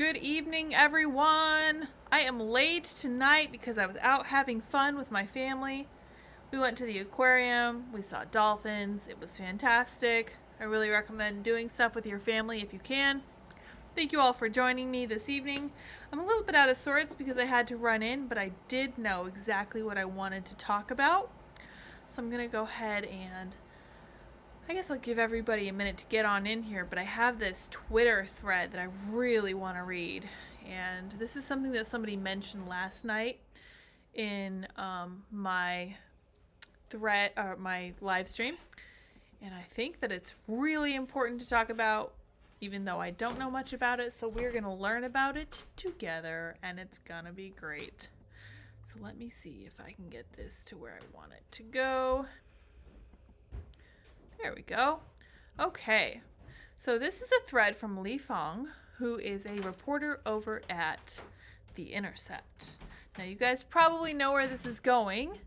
Good evening, everyone. I am late tonight because I was out having fun with my family. We went to the aquarium, we saw dolphins, it was fantastic. I really recommend doing stuff with your family if you can. Thank you all for joining me this evening. I'm a little bit out of sorts because I had to run in, but I did know exactly what I wanted to talk about. So I'm going to go ahead and I guess I'll give everybody a minute to get on in here, but I have this Twitter thread that I really want to read. And this is something that somebody mentioned last night in my thread or my live stream. And I think that it's really important to talk about, even though I don't know much about it. So we're going to learn about it together, and it's going to be great. So let me see if I can get this to where I want it to go. There we go. Okay, so this is a thread from Li Fong, who is a reporter over at The Intercept. Now, you guys probably know where this is going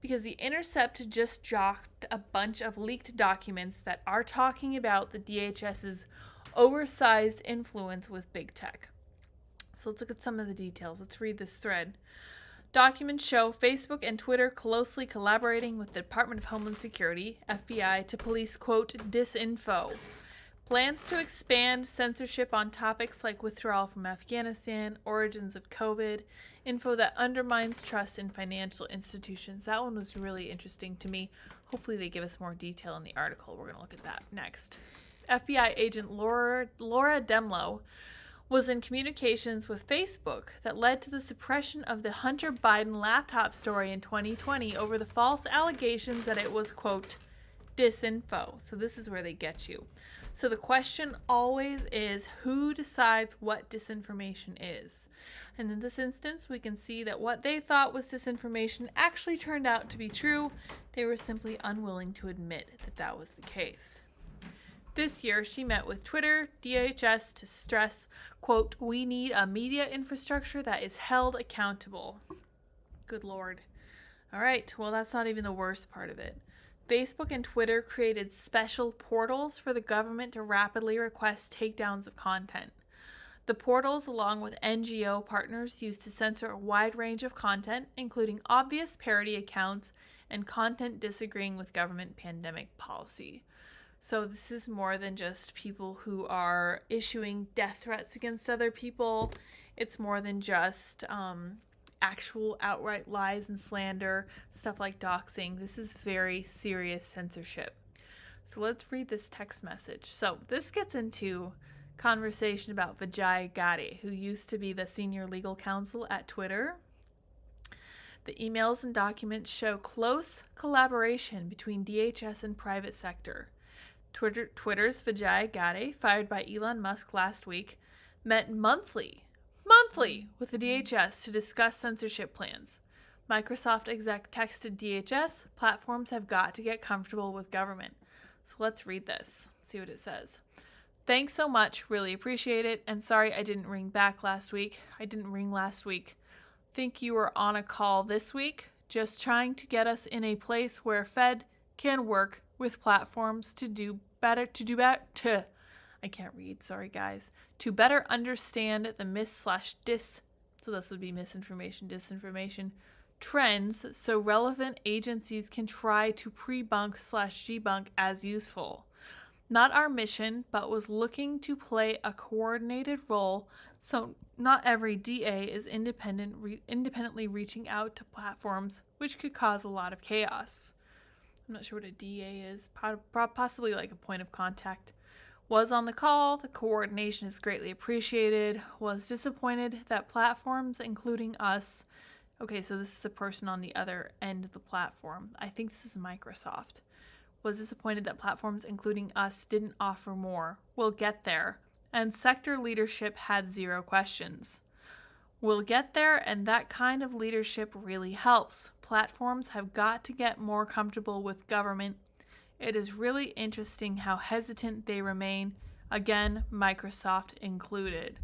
because The Intercept just dropped a bunch of leaked documents that are talking about the DHS's oversized influence with big tech. So let's look at some of the details. Let's read this thread. Documents show Facebook and Twitter closely collaborating with the Department of Homeland Security, FBI, to police, quote, disinfo. Plans to expand censorship on topics like withdrawal from Afghanistan, origins of COVID, info that undermines trust in financial institutions. That one was really interesting to me. Hopefully they give us more detail in the article. We're going to look at that next. FBI agent Laura Demlow was in communications with Facebook that led to the suppression of the Hunter Biden laptop story in 2020 over the false allegations that it was, quote, disinfo. So this is where they get you. So the question always is, who decides what disinformation is? And in this instance, we can see that what they thought was disinformation actually turned out to be true. They were simply unwilling to admit that that was the case. This year, she met with Twitter, DHS to stress, quote, we need a media infrastructure that is held accountable. Good Lord. All right, well, that's not even the worst part of it. Facebook and Twitter created special portals for the government to rapidly request takedowns of content. The portals, along with NGO partners, used to censor a wide range of content, including obvious parody accounts and content disagreeing with government pandemic policy. So this is more than just people who are issuing death threats against other people. It's more than just actual outright lies and slander, stuff like doxing. This is very serious censorship. So let's read this text message. So this gets into conversation about Vijay Gadde, who used to be the senior legal counsel at Twitter. The emails and documents show close collaboration between DHS and private sector. Twitter's Vijay Gadde, fired by Elon Musk last week, met monthly with the DHS to discuss censorship plans. Microsoft exec texted DHS, platforms have got to get comfortable with government. So let's read this, see what it says. Thanks so much, really appreciate it, and sorry I didn't ring last week. Think you were on a call this week, just trying to get us in a place where Fed can work with platforms to better understand the mis/dis, so this would be misinformation, disinformation, trends, so relevant agencies can try to pre-bunk/debunk as useful. Not our mission, but was looking to play a coordinated role, so not every DA is independently reaching out to platforms, which could cause a lot of chaos. I'm not sure what a DA is, possibly like a point of contact. Was on the call, the coordination is greatly appreciated, was disappointed that platforms, including us, okay, so this is the person on the other end of the platform. I think this is Microsoft. Was disappointed that platforms, including us, didn't offer more. We'll get there. And sector leadership had zero questions. We'll get there, and that kind of leadership really helps. Platforms have got to get more comfortable with government. It is really interesting how hesitant they remain, again, Microsoft included.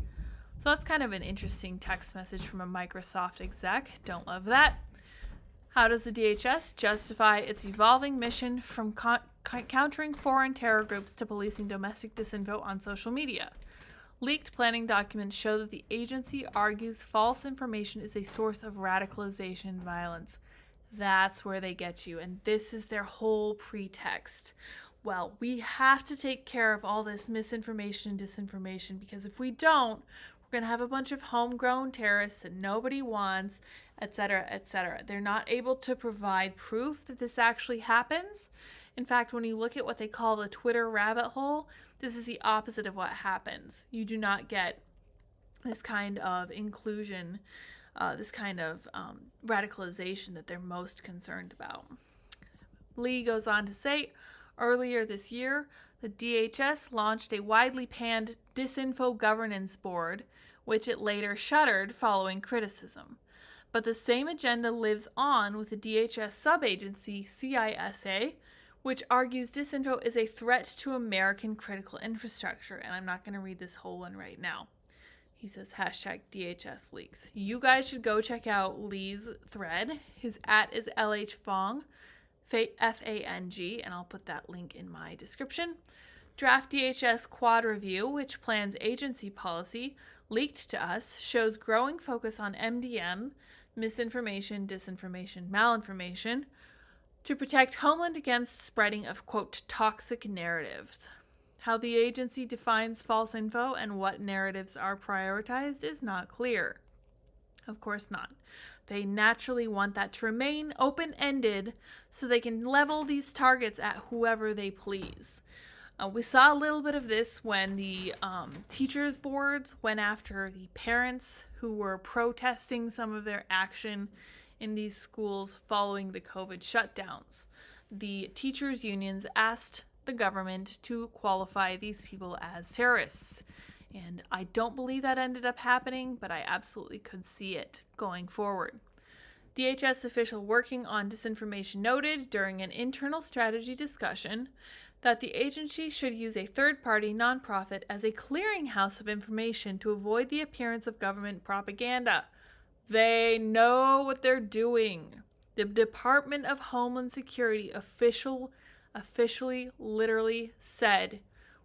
So that's kind of an interesting text message from a Microsoft exec. Don't love that. How does the DHS justify its evolving mission from countering foreign terror groups to policing domestic disinfo on social media? Leaked planning documents show that the agency argues false information is a source of radicalization and violence. That's where they get you, and this is their whole pretext. Well, we have to take care of all this misinformation and disinformation, because if we don't, we're going to have a bunch of homegrown terrorists that nobody wants, etc., etc. They're not able to provide proof that this actually happens. In fact, when you look at what they call the Twitter rabbit hole, this is the opposite of what happens. You do not get this kind of inclusion, this kind of radicalization that they're most concerned about. Lee goes on to say, earlier this year, the DHS launched a widely panned Disinfo Governance Board, which it later shuttered following criticism. But the same agenda lives on with the DHS sub-agency CISA, which argues disinfo is a threat to American critical infrastructure. And I'm not going to read this whole one right now. He says, hashtag DHS leaks. You guys should go check out Lee's thread. His @ is LHFong, F-A-N-G, and I'll put that link in my description. Draft DHS Quad Review, which plans agency policy, leaked to us, shows growing focus on MDM, misinformation, disinformation, malinformation, to protect Homeland against spreading of, quote, toxic narratives. How the agency defines false info and what narratives are prioritized is not clear. Of course not. They naturally want that to remain open-ended so they can level these targets at whoever they please. We saw a little bit of this when the teachers' boards went after the parents who were protesting some of their action in these schools following the COVID shutdowns. The teachers' unions asked the government to qualify these people as terrorists. And I don't believe that ended up happening, but I absolutely could see it going forward. DHS official working on disinformation noted during an internal strategy discussion that the agency should use a third-party nonprofit as a clearinghouse of information to avoid the appearance of government propaganda. They know what they're doing. The Department of Homeland Security officially literally said,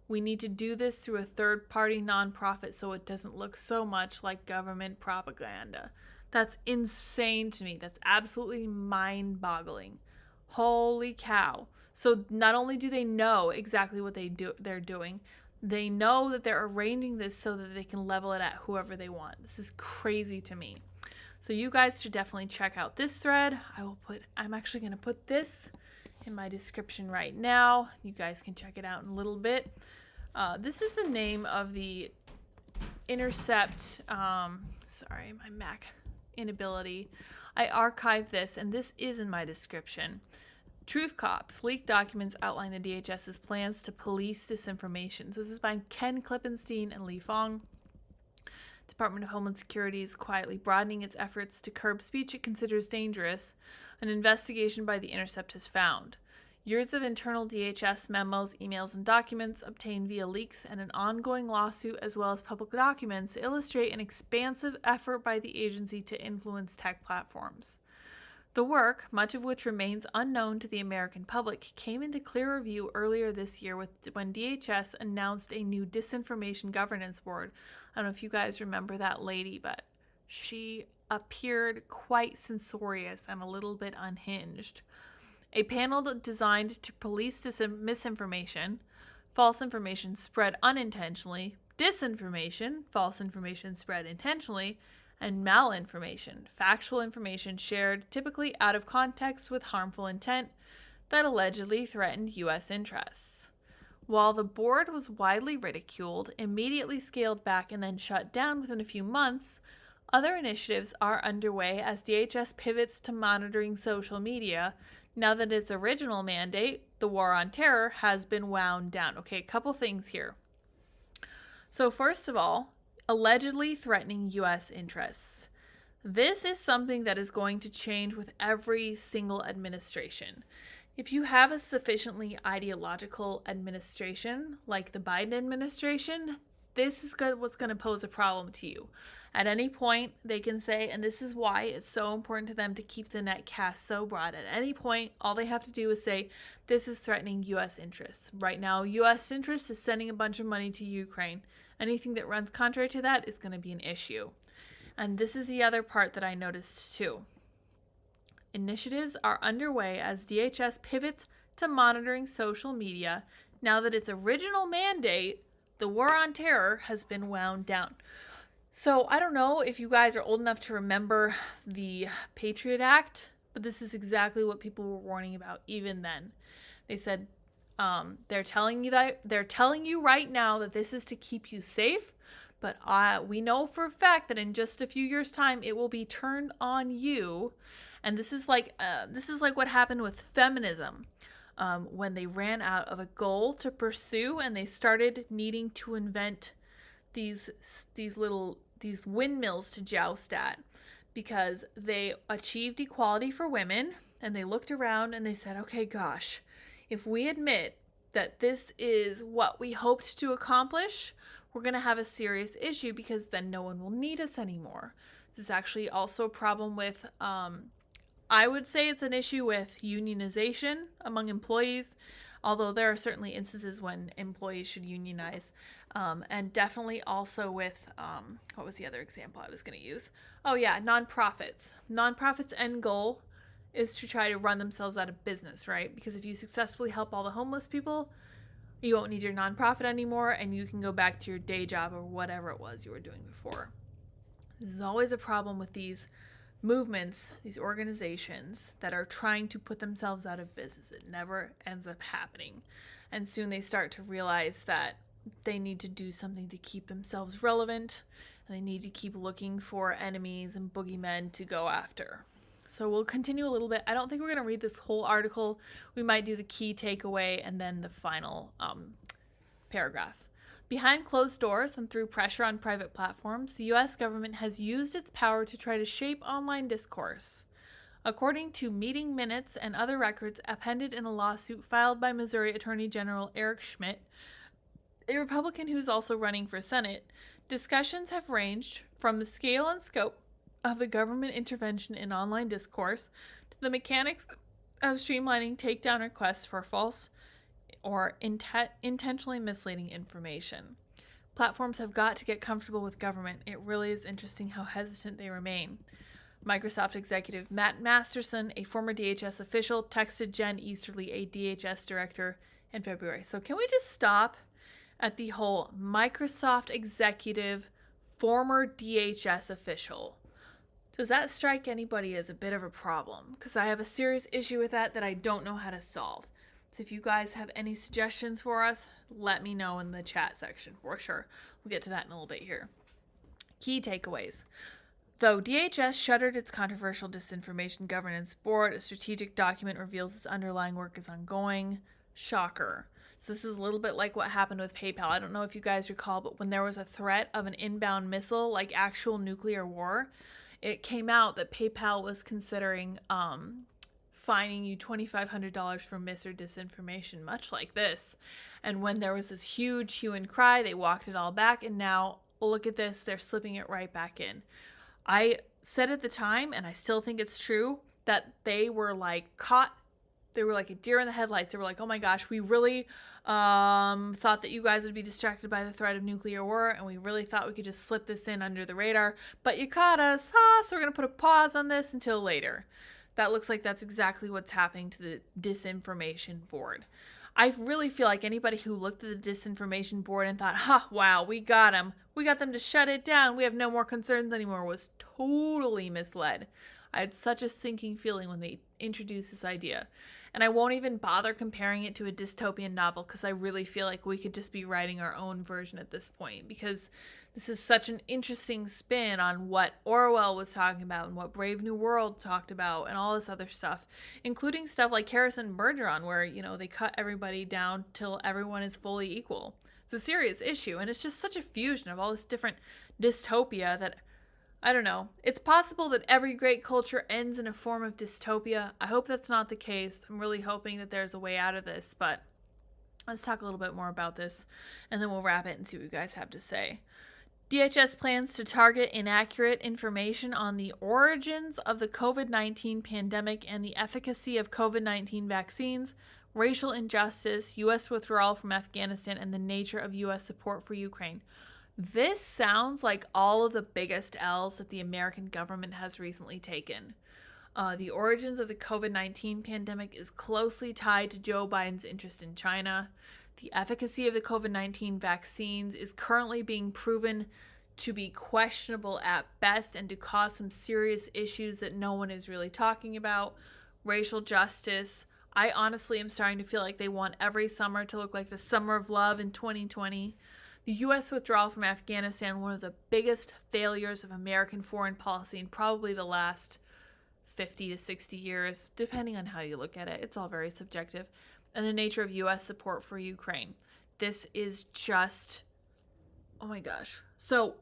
we need to do this through a third-party nonprofit so it doesn't look so much like government propaganda. That's insane to me. That's absolutely mind-boggling. Holy cow. So not only do they know exactly what they're doing, they know that they're arranging this so that they can level it at whoever they want. This is crazy to me. So you guys should definitely check out this thread. I'm actually going to put this in my description right now. You guys can check it out in a little bit. This is the name of the Intercept, sorry, my Mac inability. I archived this, and this is in my description. Truth Cops. Leaked documents outline the DHS's plans to police disinformation. So this is by Ken Klippenstein and Lee Fong. Department of Homeland Security is quietly broadening its efforts to curb speech it considers dangerous, an investigation by the Intercept has found. Years of internal DHS memos, emails, and documents obtained via leaks and an ongoing lawsuit as well as public documents illustrate an expansive effort by the agency to influence tech platforms. The work, much of which remains unknown to the American public, came into clear review earlier this year when DHS announced a new disinformation governance board. I don't know if you guys remember that lady, but she appeared quite censorious and a little bit unhinged. A panel designed to police misinformation, false information spread unintentionally, disinformation, false information spread intentionally, and malinformation, factual information shared typically out of context with harmful intent that allegedly threatened U.S. interests. While the board was widely ridiculed, immediately scaled back, and then shut down within a few months, other initiatives are underway as DHS pivots to monitoring social media now that its original mandate, the war on terror, has been wound down. Okay, a couple things here. So first of all, allegedly threatening U.S. interests. This is something that is going to change with every single administration. If you have a sufficiently ideological administration, like the Biden administration, this is what's going to pose a problem to you. At any point, they can say, and this is why it's so important to them to keep the net cast so broad. At any point, all they have to do is say, this is threatening U.S. interests. Right now, U.S. interest is sending a bunch of money to Ukraine. Anything that runs contrary to that is going to be an issue. And this is the other part that I noticed too. Initiatives are underway as DHS pivots to monitoring social media now that its original mandate, the war on terror, has been wound down. So I don't know if you guys are old enough to remember the Patriot Act, but this is exactly what people were warning about even then. They said they're telling you right now that this is to keep you safe, but we know for a fact that in just a few years' time it will be turned on you. And this is like what happened with feminism. When they ran out of a goal to pursue and they started needing to invent these windmills to joust at, because they achieved equality for women and they looked around and they said, okay, gosh, if we admit that this is what we hoped to accomplish, we're going to have a serious issue because then no one will need us anymore. This is actually also a problem with I would say it's an issue with unionization among employees, although there are certainly instances when employees should unionize. And definitely also with, what was the other example I was going to use? Oh yeah, nonprofits. Nonprofits' end goal is to try to run themselves out of business, right? Because if you successfully help all the homeless people, you won't need your nonprofit anymore and you can go back to your day job or whatever it was you were doing before. This is always a problem with these movements, these organizations that are trying to put themselves out of business. It never ends up happening. And soon they start to realize that they need to do something to keep themselves relevant, and they need to keep looking for enemies and boogeymen to go after. So we'll continue a little bit. I don't think we're going to read this whole article. We might do the key takeaway and then the final paragraph. Behind closed doors and through pressure on private platforms, the U.S. government has used its power to try to shape online discourse. According to meeting minutes and other records appended in a lawsuit filed by Missouri Attorney General Eric Schmidt, a Republican who's also running for Senate, discussions have ranged from the scale and scope of the government intervention in online discourse to the mechanics of streamlining takedown requests for false or intentionally misleading information. Platforms have got to get comfortable with government. It really is interesting how hesitant they remain. Microsoft executive Matt Masterson, a former DHS official, texted Jen Easterly, a DHS director, in February. So can we just stop at the whole Microsoft executive, former DHS official? Does that strike anybody as a bit of a problem? Because I have a serious issue with that I don't know how to solve. So if you guys have any suggestions for us, let me know in the chat section for sure. We'll get to that in a little bit here. Key takeaways. Though DHS shuttered its controversial disinformation governance board, a strategic document reveals its underlying work is ongoing. Shocker. So this is a little bit like what happened with PayPal. I don't know if you guys recall, but when there was a threat of an inbound missile, like actual nuclear war, it came out that PayPal was considering fining you $2,500 for mis or disinformation, much like this. And when there was this huge hue and cry, they walked it all back, and now look at this, they're slipping it right back in. I said at the time, and I still think it's true, that they were like caught. They were like a deer in the headlights. They were like, oh my gosh, we really thought that you guys would be distracted by the threat of nuclear war, and we really thought we could just slip this in under the radar, but you caught us, so we're going to put a pause on this until later. That looks like that's exactly what's happening to the disinformation board. I really feel like anybody who looked at the disinformation board and thought, wow, we got them. We got them to shut it down. We have no more concerns anymore, was totally misled. I had such a sinking feeling when they introduced this idea. And I won't even bother comparing it to a dystopian novel because I really feel like we could just be writing our own version at this point, because this is such an interesting spin on what Orwell was talking about and what Brave New World talked about and all this other stuff, including stuff like Harrison Bergeron, where, they cut everybody down till everyone is fully equal. It's a serious issue, and it's just such a fusion of all this different dystopia that, I don't know. It's possible that every great culture ends in a form of dystopia. I hope that's not the case. I'm really hoping that there's a way out of this, but let's talk a little bit more about this, and then we'll wrap it and see what you guys have to say. DHS plans to target inaccurate information on the origins of the COVID-19 pandemic and the efficacy of COVID-19 vaccines, racial injustice, U.S. withdrawal from Afghanistan, and the nature of U.S. support for Ukraine. This sounds like all of the biggest L's that the American government has recently taken. The origins of the COVID-19 pandemic is closely tied to Joe Biden's interest in China. The efficacy of the COVID-19 vaccines is currently being proven to be questionable at best and to cause some serious issues that no one is really talking about. Racial justice. I honestly am starting to feel like they want every summer to look like the summer of love in 2020. The U.S. withdrawal from Afghanistan, one of the biggest failures of American foreign policy in probably the last 50 to 60 years, depending on how you look at it. It's all very subjective. And the nature of U.S. support for Ukraine. This is just, oh my gosh. So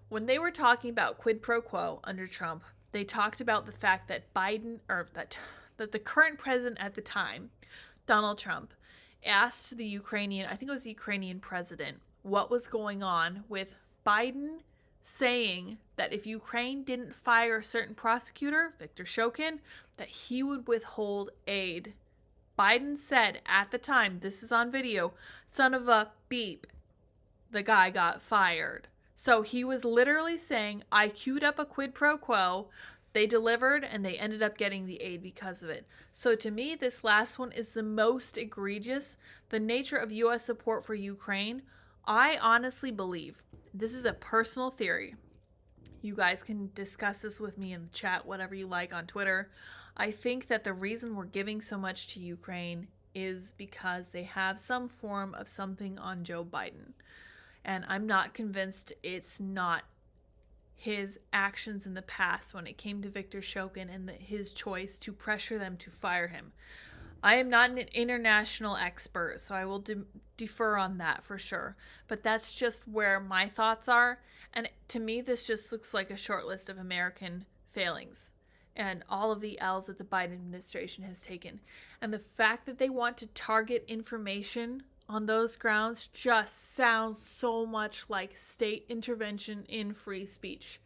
when they were talking about quid pro quo under Trump, they talked about the fact that that the current president at the time, Donald Trump, asked the Ukrainian, I think it was the Ukrainian president, what was going on with Biden saying that if Ukraine didn't fire a certain prosecutor, Viktor Shokin, that he would withhold aid. Biden said at the time, this is on video, son of a beep, the guy got fired. So he was literally saying, I queued up a quid pro quo, they delivered, and they ended up getting the aid because of it. So to me, this last one is the most egregious. The nature of U.S. support for Ukraine, I honestly believe, this is a personal theory. You guys can discuss this with me in the chat, whatever you like on Twitter. I think that the reason we're giving so much to Ukraine is because they have some form of something on Joe Biden. And I'm not convinced it's not his actions in the past when it came to Viktor Shokin and his choice to pressure them to fire him. I am not an international expert, so I will defer on that for sure. But that's just where my thoughts are. And to me, this just looks like a short list of American failings and all of the L's that the Biden administration has taken. And the fact that they want to target information on those grounds just sounds so much like state intervention in free speech.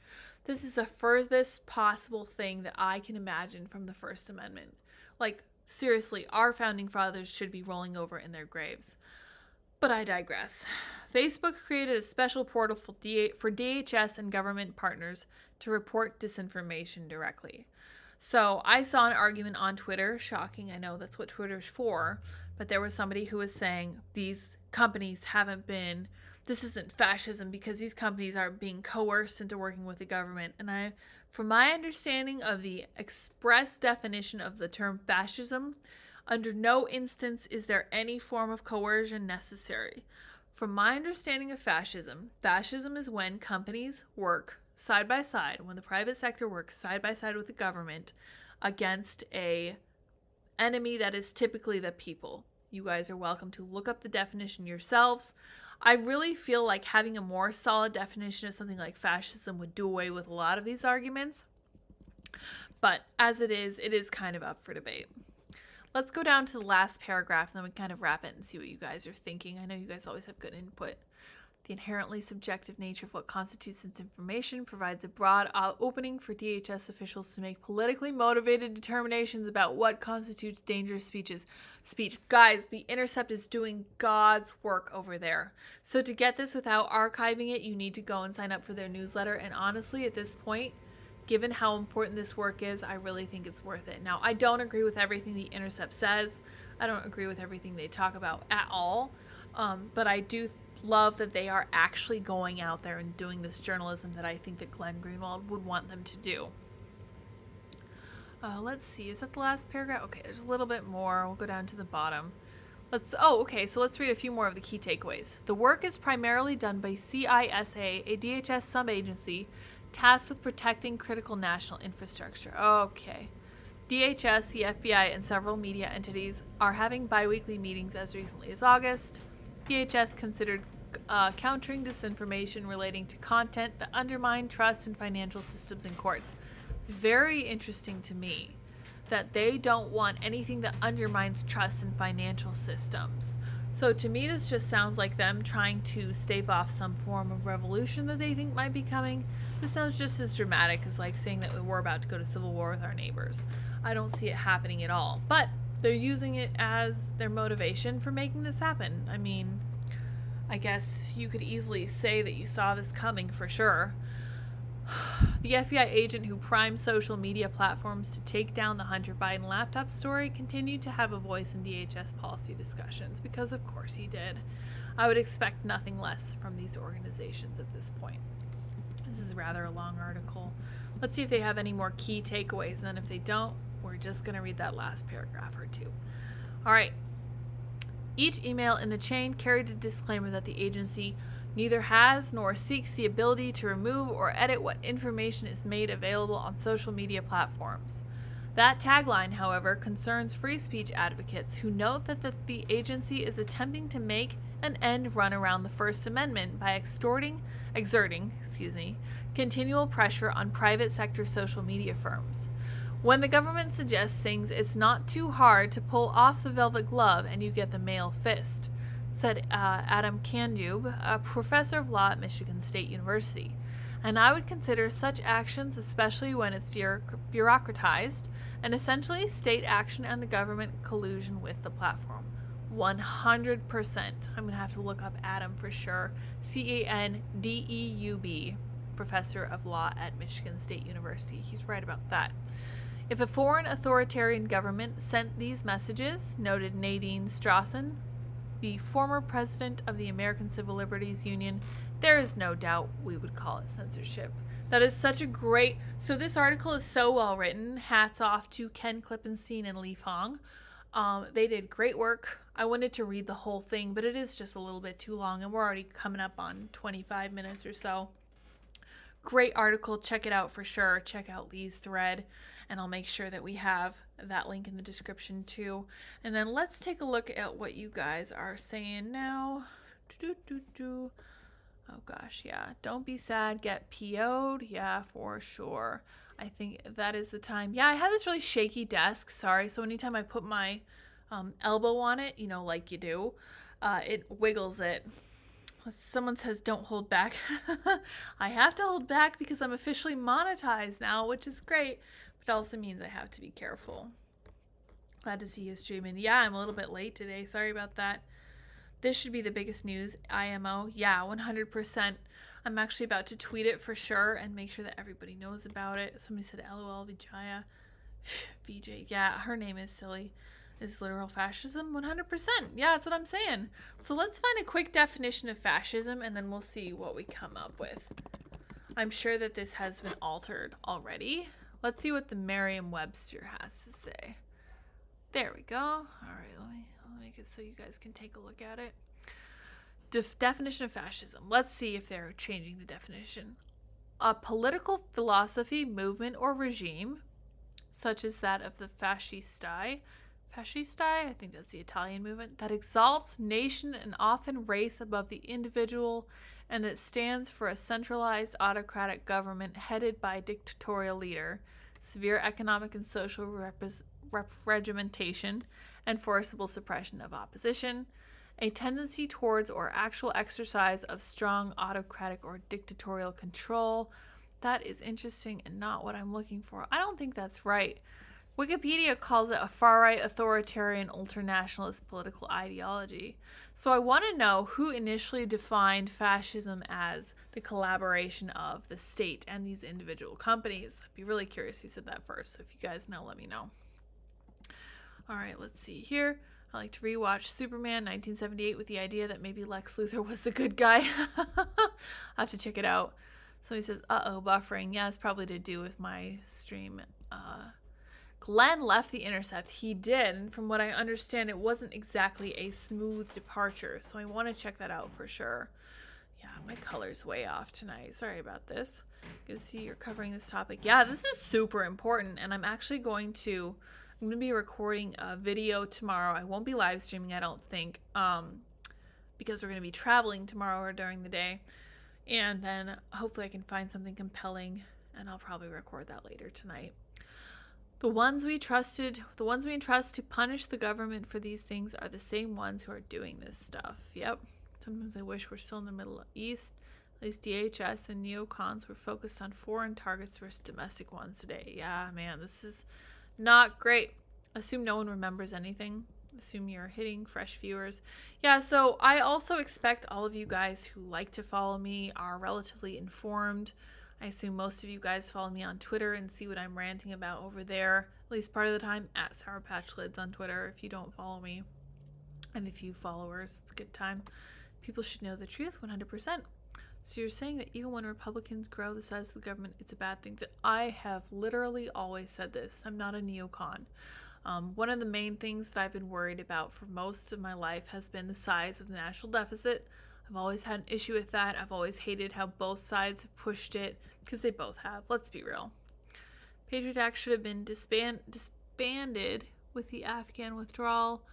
This is the furthest possible thing that I can imagine from the First Amendment. Like, seriously, our founding fathers should be rolling over in their graves. But I digress. Facebook created a special portal for DHS and government partners to report disinformation directly. So I saw an argument on Twitter, shocking, I know that's what Twitter's for, but there was somebody who was saying these companies this isn't fascism because these companies are being coerced into working with the government. And from my understanding of the express definition of the term fascism, under no instance is there any form of coercion necessary. From my understanding of fascism is when companies work side by side, when the private sector works side by side with the government against a enemy that is typically the people. You guys are welcome to look up the definition yourselves. I really feel like having a more solid definition of something like fascism would do away with a lot of these arguments. But as it is kind of up for debate. Let's go down to the last paragraph and then we kind of wrap it and see what you guys are thinking. I know you guys always have good input. The inherently subjective nature of what constitutes disinformation provides a broad opening for DHS officials to make politically motivated determinations about what constitutes dangerous speech. Guys, the Intercept is doing God's work over there. So to get this without archiving it, you need to go and sign up for their newsletter. And honestly, at this point, given how important this work is, I really think it's worth it. Now, I don't agree with everything the Intercept says. I don't agree with everything they talk about at all. But I do love that they are actually going out there and doing this journalism that I think that Glenn Greenwald would want them to do. Let's see, is that the last paragraph? Okay, there's a little bit more. We'll go down to the bottom. So let's read a few more of the key takeaways. The work is primarily done by CISA, a DHS sub-agency tasked with protecting critical national infrastructure. Okay. DHS, the FBI, and several media entities are having bi-weekly meetings as recently as August. DHS considered countering disinformation relating to content that undermine trust in financial systems and courts. Very interesting to me that they don't want anything that undermines trust in financial systems. So to me, this just sounds like them trying to stave off some form of revolution that they think might be coming. This sounds just as dramatic as like saying that we're about to go to civil war with our neighbors. I don't see it happening at all. But they're using it as their motivation for making this happen. I mean, I guess you could easily say that you saw this coming for sure. The FBI agent who primed social media platforms to take down the Hunter Biden laptop story continued to have a voice in DHS policy discussions, because of course he did. I would expect nothing less from these organizations at this point. This is rather a long article. Let's see if they have any more key takeaways, and then if they don't, we're just going to read that last paragraph or two. All right. Each email in the chain carried a disclaimer that the agency neither has nor seeks the ability to remove or edit what information is made available on social media platforms. That tagline, however, concerns free speech advocates who note that the agency is attempting to make an end run around the First Amendment by exerting continual pressure on private sector social media firms. When the government suggests things, it's not too hard to pull off the velvet glove and you get the mail fist, said Adam Kandube, a professor of law at Michigan State University. And I would consider such actions, especially when it's bureaucratized, and essentially state action and the government collusion with the platform. 100%. I'm going to have to look up Adam for sure. Candeub, professor of law at Michigan State University. He's right about that. If a foreign authoritarian government sent these messages, noted Nadine Strawson, the former president of the American Civil Liberties Union, there is no doubt we would call it censorship. That is such a great... So this article is so well written. Hats off to Ken Klippenstein and Li Fong. They did great work. I wanted to read the whole thing, but it is just a little bit too long, and we're already coming up on 25 minutes or so. Great article. Check it out for sure. Check out Lee's thread, and I'll make sure that we have that link in the description too. And then let's take a look at what you guys are saying now. Oh gosh, yeah. Don't be sad, get PO'd. Yeah, for sure. I think that is the time. Yeah, I have this really shaky desk. Sorry. So anytime I put my elbow on it, you know, like you do, it wiggles it. Someone says don't hold back. I have to hold back because I'm officially monetized now, which is great, but also means I have to be careful. Glad to see you streaming. Yeah, I'm a little bit late today. Sorry about that. This should be the biggest news. IMO. Yeah, 100%. I'm actually about to tweet it for sure and make sure that everybody knows about it. Somebody said LOL Vijaya. VJ. Yeah, her name is silly. Is literal fascism? 100%. Yeah, that's what I'm saying. So let's find a quick definition of fascism and then we'll see what we come up with. I'm sure that this has been altered already. Let's see what the Merriam-Webster has to say. There we go. All right, let me make it so you guys can take a look at it. Definition of fascism. Let's see if they're changing the definition. A political philosophy, movement, or regime, such as that of the fascisti, I think that's the Italian movement, that exalts nation and often race above the individual and that stands for a centralized autocratic government headed by a dictatorial leader, severe economic and social regimentation, and forcible suppression of opposition, a tendency towards or actual exercise of strong autocratic or dictatorial control. That is interesting and not what I'm looking for. I don't think that's right. Wikipedia calls it a far-right authoritarian ultranationalist political ideology. So I want to know who initially defined fascism as the collaboration of the state and these individual companies. I'd be really curious who said that first. So if you guys know, let me know. All right, let's see here. I like to rewatch Superman 1978 with the idea that maybe Lex Luthor was the good guy. I'll have to check it out. Somebody says, uh-oh, buffering. Yeah, it's probably to do with my stream. Glenn left the Intercept. He did, and from what I understand, it wasn't exactly a smooth departure, so I want to check that out for sure. Yeah, my color's way off tonight. Sorry about this. Good to see you're covering this topic. Yeah, this is super important, and I'm going to be recording a video tomorrow. I won't be live streaming, I don't think, because we're going to be traveling tomorrow or during the day, and then hopefully I can find something compelling, and I'll probably record that later tonight. The ones we entrust to punish the government for these things are the same ones who are doing this stuff. Yep. Sometimes I wish we're still in the Middle East. At least DHS and neocons were focused on foreign targets versus domestic ones today. Yeah, man, this is not great. Assume no one remembers anything. Assume you're hitting fresh viewers. Yeah, so I also expect all of you guys who like to follow me are relatively informed. I assume most of you guys follow me on Twitter and see what I'm ranting about over there, at least part of the time, at Sour Patch Lids on Twitter if you don't follow me. I have a few followers. It's a good time. People should know the truth 100%. So you're saying that even when Republicans grow the size of the government, it's a bad thing? That I have literally always said this. I'm not a neocon. One of the main things that I've been worried about for most of my life has been the size of the national deficit. I've always had an issue with that. I've always hated how both sides have pushed it, because they both have. Let's be real. Patriot Act should have been disbanded with the Afghan withdrawal,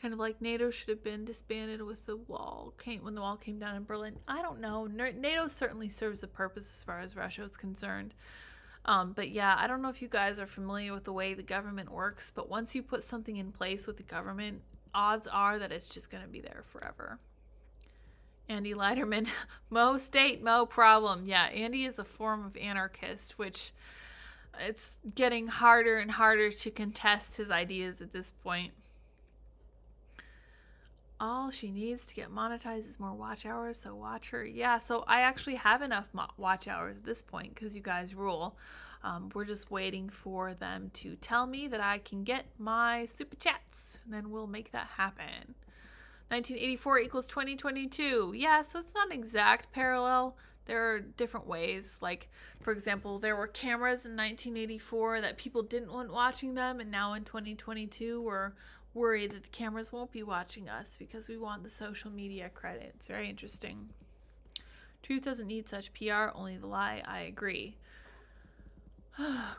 kind of like NATO should have been disbanded with the wall when the wall came down in Berlin. I don't know. NATO certainly serves a purpose as far as Russia is concerned. But yeah, I don't know if you guys are familiar with the way the government works, but once you put something in place with the government, odds are that it's just going to be there forever. Andy Leiterman, Mo state, Mo problem. Yeah, Andy is a form of anarchist, which it's getting harder and harder to contest his ideas at this point. All she needs to get monetized is more watch hours, so watch her. Yeah, so I actually have enough watch hours at this point because you guys rule. We're just waiting for them to tell me that I can get my super chats, and then we'll make that happen. 1984 equals 2022. Yeah, so it's not an exact parallel. There are different ways. Like, for example, there were cameras in 1984 that people didn't want watching them, and now in 2022 we're worried that the cameras won't be watching us because we want the social media credit. It's very interesting. Truth doesn't need such PR, only the lie. I agree.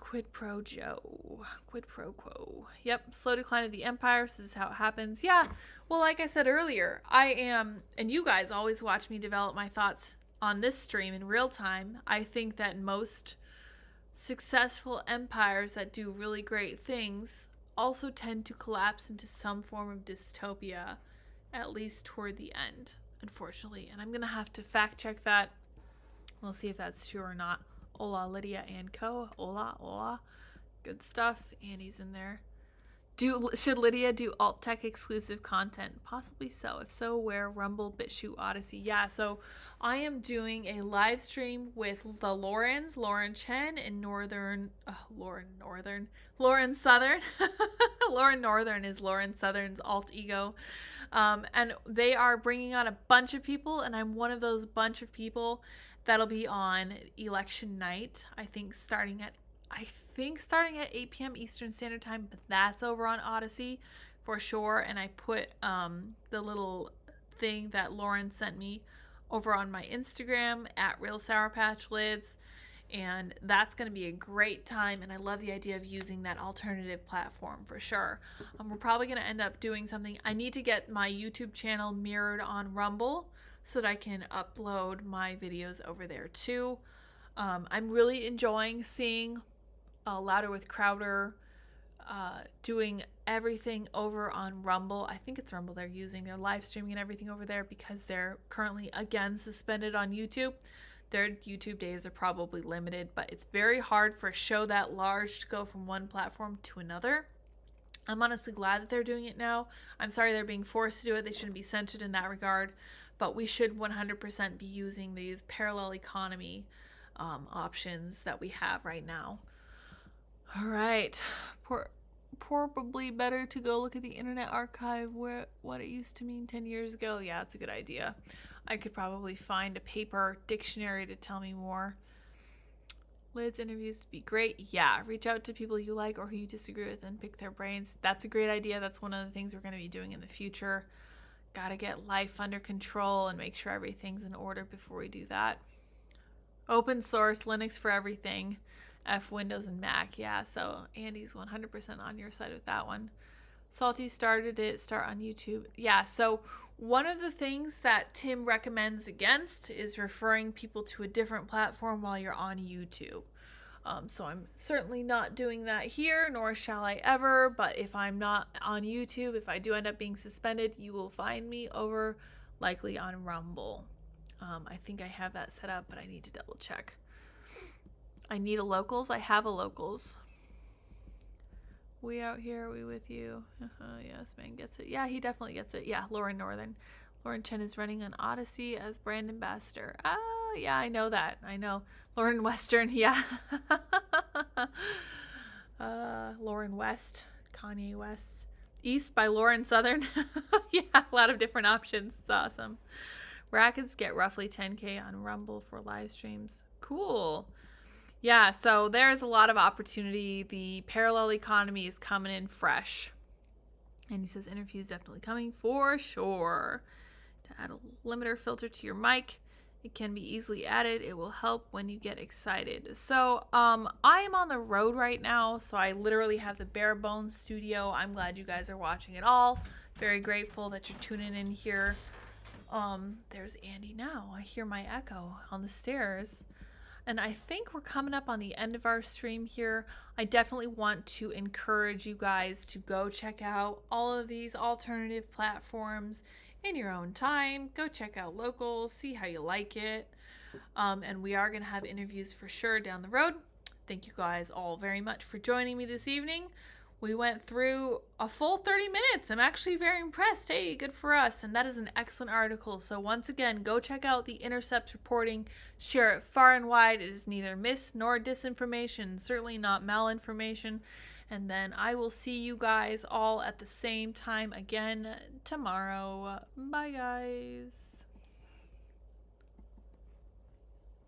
Quid pro Joe. Quid pro quo. Yep, slow decline of the empire. This is how it happens. Yeah, well, like I said earlier, I am, and you guys always watch me develop my thoughts on this stream in real time. I think that most successful empires that do really great things also tend to collapse into some form of dystopia, at least toward the end, unfortunately. And I'm going to have to fact check that. We'll see if that's true or not. Hola, Lydia and co. Hola, hola. Good stuff. Andy's in there. Should Lydia do alt tech exclusive content? Possibly so. If so, where? Rumble, BitChute, Odyssey. Yeah, so I am doing a live stream with the Laurens, Lauren Chen, and Lauren Southern. Lauren Northern is Lauren Southern's alt ego. And they are bringing on a bunch of people, and I'm one of those bunch of people that'll be on election night. I think starting at 8 p.m. Eastern Standard Time, but that's over on Odyssey for sure. And I put the little thing that Lauren sent me over on my Instagram at Real Sour Patch Lids. And that's going to be a great time. And I love the idea of using that alternative platform for sure. We're probably going to end up doing something. I need to get my YouTube channel mirrored on Rumble so that I can upload my videos over there too. I'm really enjoying seeing Louder with Crowder doing everything over on Rumble. I think it's Rumble they're using. They're live streaming and everything over there because they're currently again suspended on YouTube. Their YouTube days are probably limited, but it's very hard for a show that large to go from one platform to another. I'm honestly glad that they're doing it now. I'm sorry they're being forced to do it. They shouldn't be censored in that regard, but we should 100% be using these parallel economy options that we have right now. All right, probably better to go look at the Internet Archive, what it used to mean 10 years ago. Yeah, that's a good idea. I could probably find a paper dictionary to tell me more. Lids interviews would be great. Yeah, reach out to people you like or who you disagree with and pick their brains. That's a great idea. That's one of the things we're going to be doing in the future. Gotta get life under control and make sure everything's in order before we do that. Open source, Linux for everything. F Windows and Mac. Yeah, so Andy's 100% on your side with that one. Salty started it. Start on YouTube. Yeah, so one of the things that Tim recommends against is referring people to a different platform while you're on YouTube. So I'm certainly not doing that here, nor shall I ever. But if I'm not on YouTube, if I do end up being suspended, you will find me over likely on Rumble. I think I have that set up, but I need to double check. I need a locals. I have a locals. We out here, we with you. Yes, man gets it. Yeah, he definitely gets it. Yeah, Lauren Northern. Lauren Chen is running on Odyssey as brand ambassador. Oh, yeah, I know that. I know. Lauren Western, yeah. Lauren West, Kanye West. East by Lauren Southern. Yeah, a lot of different options. It's awesome. Rackets get roughly 10K on Rumble for live streams. Cool. Yeah, so there's a lot of opportunity. The parallel economy is coming in fresh. And he says interview is definitely coming for sure. To add a limiter filter to your mic, it can be easily added. It will help when you get excited. So I am on the road right now, so I literally have the bare bones studio. I'm glad you guys are watching it all. Very grateful that you're tuning in here. There's Andy now. I hear my echo on the stairs. And I think we're coming up on the end of our stream here. I definitely want to encourage you guys to go check out all of these alternative platforms in your own time. Go check out Locals, see how you like it. And we are going to have interviews for sure down the road. Thank you guys all very much for joining me this evening. We went through a full 30 minutes. I'm actually very impressed. Hey, good for us. And that is an excellent article. So once again, go check out the Intercept reporting. Share it far and wide. It is neither mis nor disinformation, certainly not malinformation. And then I will see you guys all at the same time again tomorrow. Bye, guys.